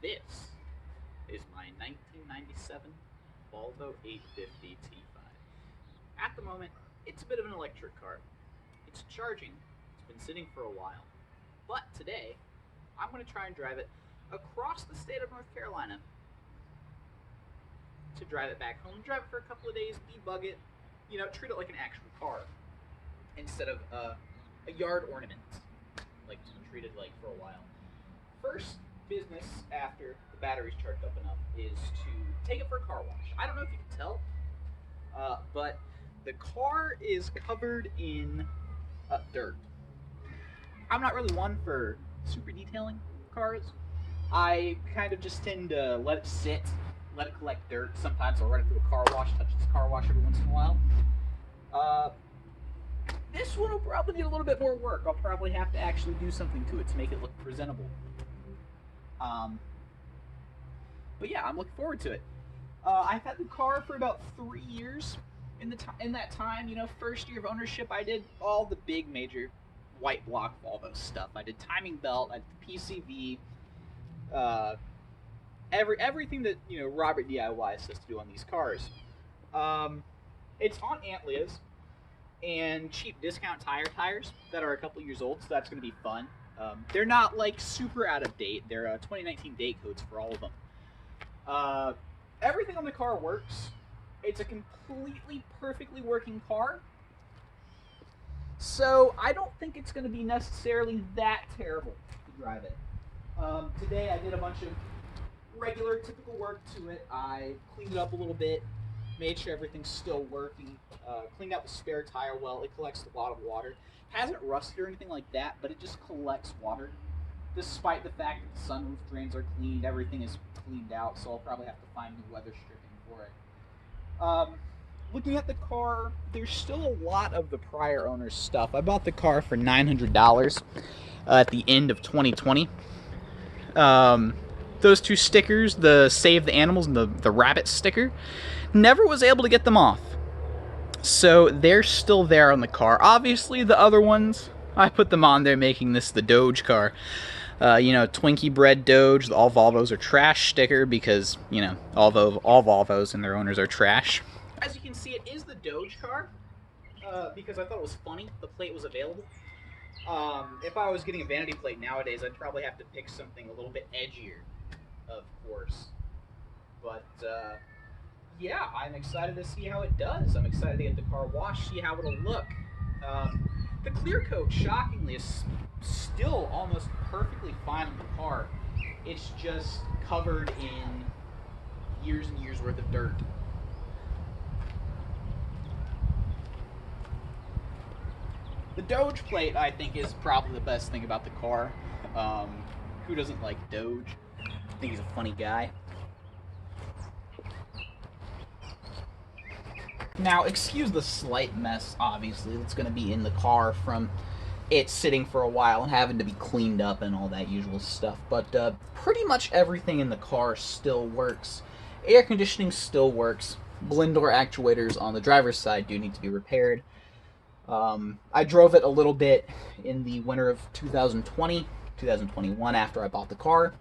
This is my 1997 Volvo 850 T5. At the moment, it's a bit of an electric car. It's charging. It's been sitting for a while. But today, I'm going to try and drive it across the state of North Carolina to drive it back home, drive it for a couple of days, debug it, treat it like an actual car instead of a yard ornament, like it's been treated like for a while. First business after the battery's charged up enough is to take it for a car wash. I don't know if you can tell, but the car is covered in dirt. I'm not really one for super detailing cars. I kind of just tend to let it sit, let it collect dirt. Sometimes I'll run it through a car wash, touch this car wash every once in a while. This one will probably need a little bit more work. I'll probably have to actually do something to it to make it look presentable. But yeah, I'm looking forward to it. I've had the car for about 3 years. In that time, first year of ownership, I did all the big major white block Volvo stuff. I did timing belt, I did the PCV, everything that Robert DIY says to do on these cars. It's on Antlias and cheap discount tires that are a couple years old, so that's going to be fun. They're not like super out of date. They're 2019 date codes for all of them. Everything on the car works. It's a completely perfectly working car. So I don't think it's going to be necessarily that terrible to drive it. Today I did a bunch of regular, typical work to it. I cleaned it up a little bit, made sure everything's still working, cleaned out the spare tire well. It collects a lot of water. Hasn't rusted or anything like that, but it just collects water. Despite the fact that the sunroof drains are cleaned, everything is cleaned out, so I'll probably have to find new weather stripping for it. Looking at the car, there's still a lot of the prior owner's stuff. I bought the car for $900 at the end of 2020. Those two stickers, the Save the Animals and the rabbit sticker, never was able to get them off. So they're still there on the car. Obviously, the other ones, I put them on there making this the Doge car. Twinkie Bread Doge, the all Volvos are trash sticker because, all Volvos and their owners are trash. As you can see, it is the Doge car because I thought it was funny. The plate was available. If I was getting a vanity plate nowadays, I'd probably have to pick something a little bit edgier, of course. But, yeah, I'm excited to see how it does. I'm excited to get the car washed, see how it'll look. The clear coat, shockingly, is still almost perfectly fine on the car. It's just covered in years and years worth of dirt. The Doge plate, I think, is probably the best thing about the car. Who doesn't like Doge? I think he's a funny guy. Now, excuse the slight mess, obviously, that's going to be in the car from it sitting for a while and having to be cleaned up and all that usual stuff. But pretty much everything in the car still works. Air conditioning still works. Blend door actuators on the driver's side do need to be repaired. I drove it a little bit in the winter of 2020, 2021 after I bought the car.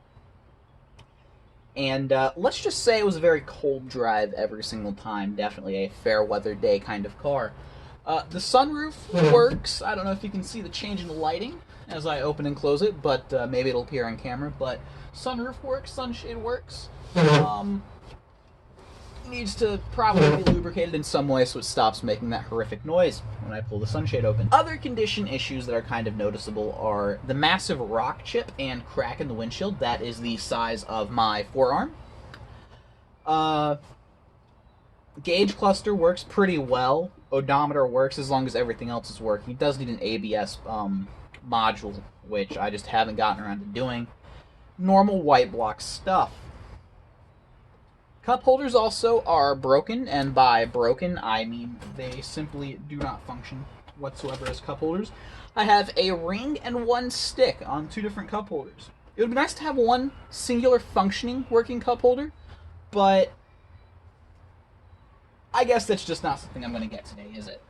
And let's just say it was a very cold drive every single time. Definitely a fair weather day kind of car. The sunroof works. I don't know if you can see the change in the lighting as I open and close it, but maybe it'll appear on camera. But sunroof works, sunshade works. Needs to probably be lubricated in some way so it stops making that horrific noise when I pull the sunshade open. Other condition issues that are kind of noticeable are the massive rock chip and crack in the windshield. That is the size of my forearm. Gauge cluster works pretty well. Odometer works as long as everything else is working. It does need an ABS module, which I just haven't gotten around to doing. Normal white block stuff. Cup holders also are broken, and by broken, I mean they simply do not function whatsoever as cup holders. I have a ring and one stick on two different cup holders. It would be nice to have one singular functioning working cup holder, but I guess that's just not something I'm going to get today, is it?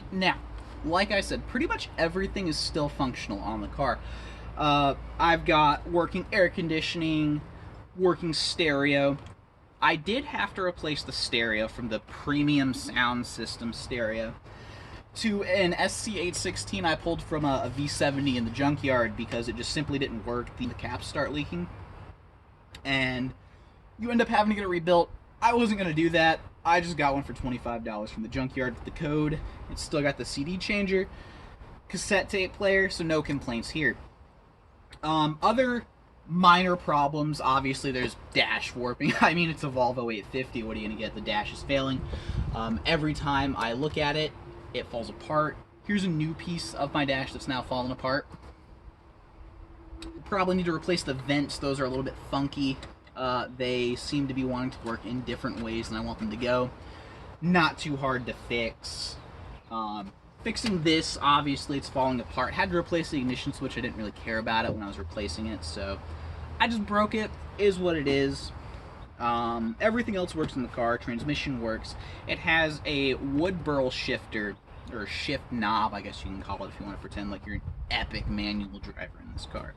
Now, like I said, pretty much everything is still functional on the car. I've got working air conditioning, working stereo. I did have to replace the stereo from the premium sound system stereo to an SC816 I pulled from a V70 in the junkyard because it just simply didn't work. The caps start leaking, and you end up having to get it rebuilt. I wasn't going to do that. I just got one for $25 from the junkyard with the code. It's still got the CD changer, cassette tape player, so no complaints here. Other minor problems, obviously there's dash warping. I mean, it's a Volvo 850. What are you going to get? The dash is failing. Every time I look at it, it falls apart. Here's a new piece of my dash that's now fallen apart. Probably need to replace the vents. Those are a little bit funky. They seem to be wanting to work in different ways than I want them to go. Not too hard to fix. Fixing this, obviously it's falling apart. Had to replace the ignition switch. I didn't really care about it when I was replacing it, so I just broke it. Is what it is. Everything else works in the car. Transmission works. It has a wood burl shifter, or shift knob, I guess you can call it if you want to pretend like you're an epic manual driver in this car.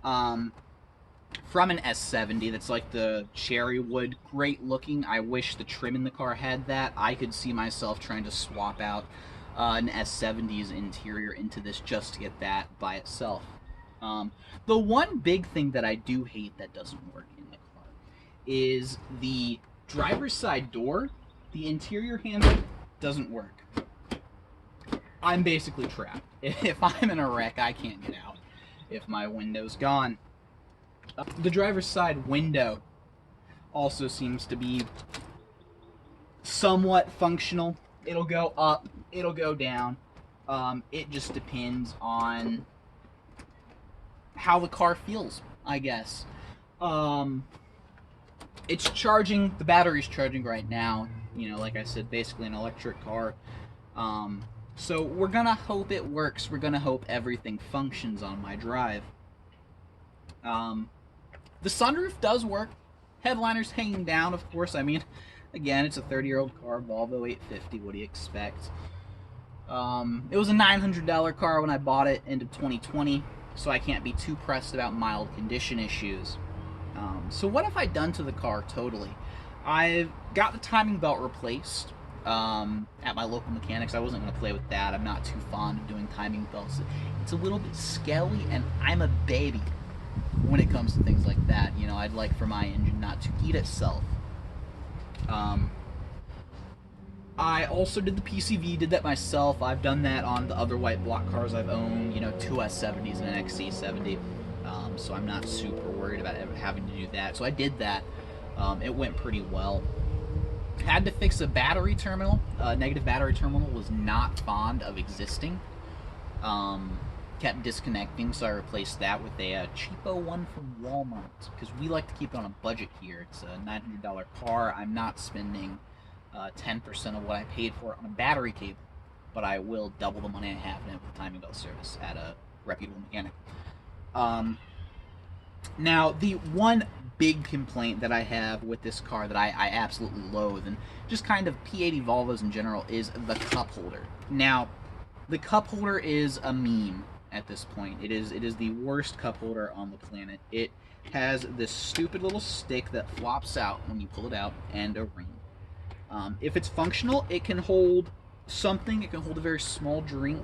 From an S70 that's like the cherry wood, great looking. I wish the trim in the car had that. I could see myself trying to swap out an S70's interior into this just to get that by itself. The one big thing that I do hate that doesn't work in the car is the driver's side door. The interior handle doesn't work. I'm basically trapped. If I'm in a wreck, I can't get out if my window's gone. The driver's side window also seems to be somewhat functional. It'll go up, it'll go down. It just depends on how the car feels, I guess. It's charging, the battery's charging right now. You know, like I said, basically an electric car. So we're gonna hope it works. We're gonna hope everything functions on my drive. The sunroof does work. Headliner's hanging down, of course. I mean, again, it's a 30-year-old car, Volvo 850. What do you expect? It was a $900 car when I bought it, end of 2020, so I can't be too pressed about mild condition issues. So what have I done to the car totally? I've got the timing belt replaced at my local mechanics. I wasn't going to play with that. I'm not too fond of doing timing belts. It's a little bit scaly, and I'm a baby when it comes to things like that. You know, I'd like for my engine not to eat itself. I also did the PCV, did that myself. I've done that on the other white block cars I've owned, you know, two S70s and an XC70. So I'm not super worried about having to do that. So I did that. It went pretty well. Had to fix a battery terminal. Negative battery terminal was not fond of existing. Kept disconnecting, so I replaced that with a cheapo one from Walmart, because we like to keep it on a budget here. It's a $900 car. I'm not spending 10% of what I paid for it on a battery cable, but I will double the money I have in it with timing belt service at a reputable mechanic. Now, the one big complaint that I have with this car that I absolutely loathe, and just kind of P80 Volvos in general, is the cup holder. Now, the cup holder is a meme at this point. It is the worst cup holder on the planet. It has this stupid little stick that flops out when you pull it out, and a ring. If it's functional, it can hold something. It can hold a very small drink.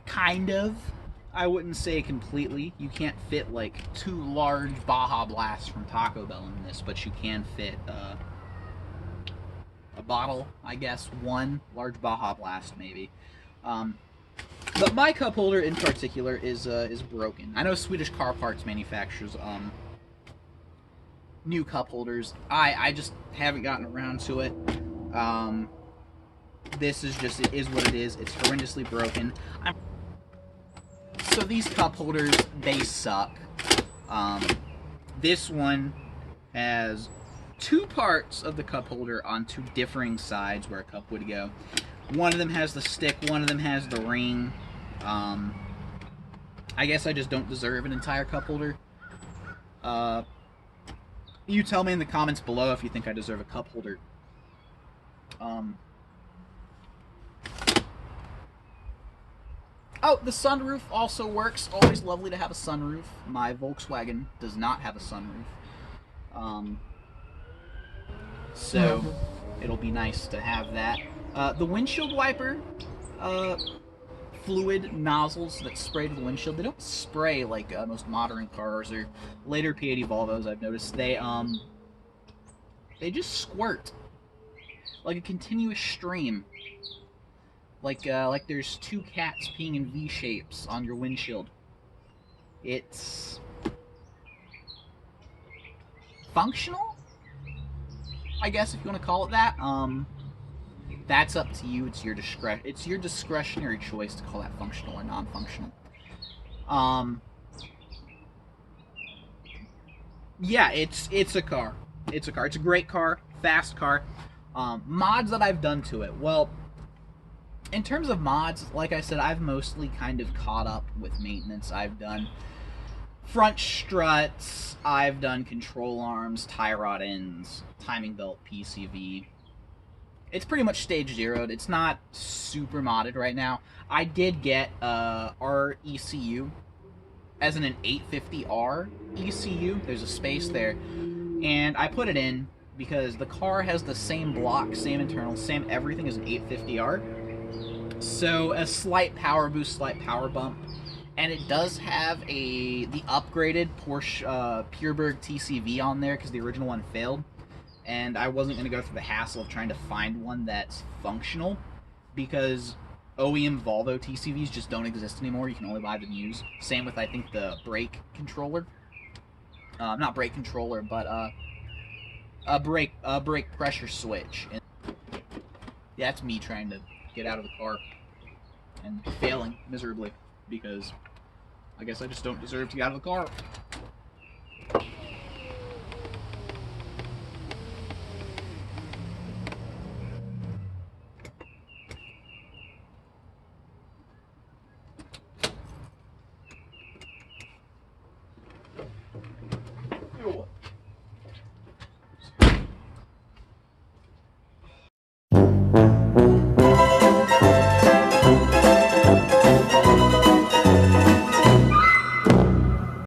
Kind of. I wouldn't say completely. You can't fit like 2 large Baja Blasts from Taco Bell in this, but you can fit a bottle, I guess. 1 large Baja Blast, maybe. But my cup holder in particular is broken. I know Swedish car parts manufacturers new cup holders. I just haven't gotten around to it. This is just, it is what it is. It's horrendously broken. So these cup holders, they suck. This one has 2 parts of the cup holder on 2 differing sides where a cup would go. One of them has the stick, one of them has the ring. I guess I just don't deserve an entire cup holder. You tell me in the comments below if you think I deserve a cup holder. Oh, the sunroof also works. Always lovely to have a sunroof. My Volkswagen does not have a sunroof. So it'll be nice to have that. The windshield wiper fluid nozzles that spray to the windshield, they don't spray like most modern cars or later P80 Volvos. I've noticed they just squirt like a continuous stream, like there's two cats peeing in V shapes on your windshield. It's functional, I guess, if you want to call it that. That's up to you. It's your discretionary choice to call that functional or non-functional. Yeah, it's a car. It's a car. It's a great car, fast car. Mods that I've done to it. Well, in terms of mods, like I said, I've mostly kind of caught up with maintenance. I've done front struts, I've done control arms, tie rod ends, timing belt, PCV. It's pretty much stage zeroed. It's not super modded right now. I did get our ECU, as in an 850R ECU. There's a space there, and I put it in because the car has the same block, same internal, same everything as an 850R. So a slight power boost, slight power bump, and it does have the upgraded Porsche Pureberg TCV on there because the original one failed. And I wasn't going to go through the hassle of trying to find one that's functional, because OEM Volvo TCVs just don't exist anymore. You can only buy them used. Same with, I think, the brake controller. Not brake controller, but a brake pressure switch. And yeah, that's me trying to get out of the car and failing miserably, because I guess I just don't deserve to get out of the car.